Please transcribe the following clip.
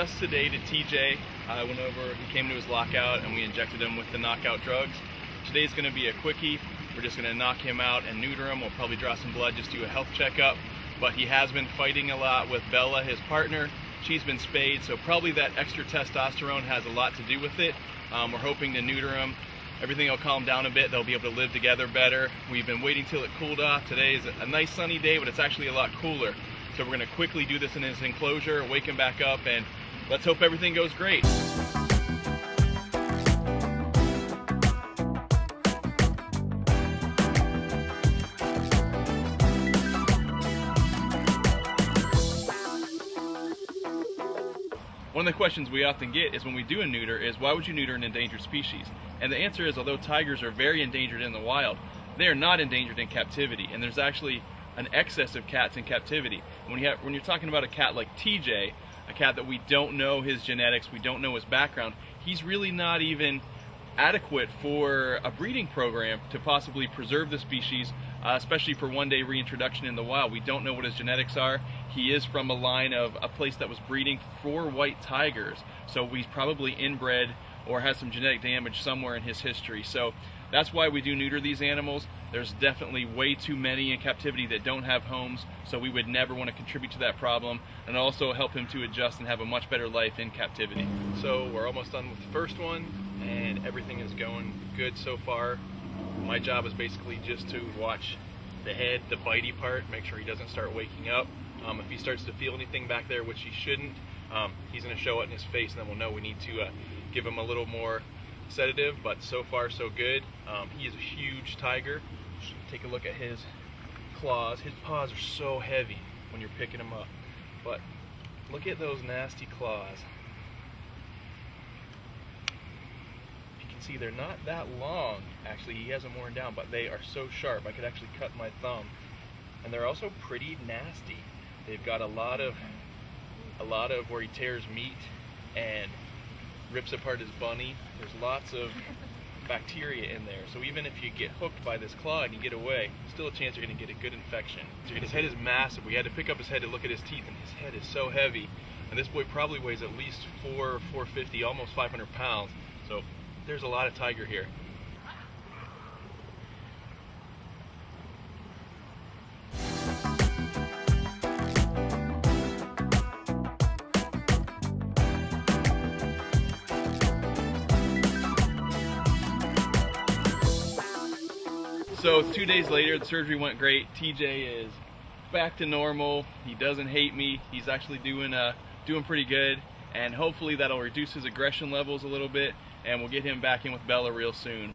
just sedated TJ. I went over, he came to his lockout and we injected him with the knockout drugs. Today's going to be a quickie. We're just going to knock him out and neuter him. We'll probably draw some blood, just do a health checkup. But he has been fighting a lot with Bella, his partner. She's been spayed, so probably that extra testosterone has a lot to do with it. We're hoping to neuter him. Everything will calm down a bit. They'll be able to live together better. We've been waiting till it cooled off. Today is a nice sunny day, but it's actually a lot cooler. So we're going to quickly do this in his enclosure, wake him back up, and let's hope everything goes great. One of the questions we often get is when we do a neuter is, why would you neuter an endangered species? And the answer is, although tigers are very endangered in the wild, they are not endangered in captivity, and there's actually an excess of cats in captivity. When you're talking about a cat like TJ, a cat that we don't know his genetics, we don't know his background, he's really not even adequate for a breeding program to possibly preserve the species, especially for one-day reintroduction in the wild. We don't know what his genetics are. He is from a line of a place that was breeding for white tigers, so he's probably inbred or has some genetic damage somewhere in his history. So that's why we do neuter these animals. There's definitely way too many in captivity that don't have homes, so we would never want to contribute to that problem, and also help him to adjust and have a much better life in captivity. So we're almost done with the first one, and everything is going good so far. My job is basically just to watch the head, the bitey part, make sure he doesn't start waking up. If he starts to feel anything back there, which he shouldn't, he's going to show it in his face, and then we'll know we need to give him a little more sedative. But so far so good. He is a huge tiger. Take a look at his claws. His paws are so heavy when you're picking him up, but look at those nasty claws. You can see they're not that long. Actually, he hasn't worn down, but they are so sharp I could actually cut my thumb. And they're also pretty nasty. They've got a lot of where he tears meat and rips apart his bunny. There's lots of bacteria in there, so even if you get hooked by this claw and you get away, still a chance you're going to get a good infection. His head is massive. We had to pick up his head to look at his teeth, and his head is so heavy, and this boy probably weighs at least 450, almost 500 pounds, so there's a lot of tiger here. So 2 days later, the surgery went great. TJ is back to normal. He doesn't hate me. He's actually doing pretty good, and hopefully that'll reduce his aggression levels a little bit, and we'll get him back in with Bella real soon.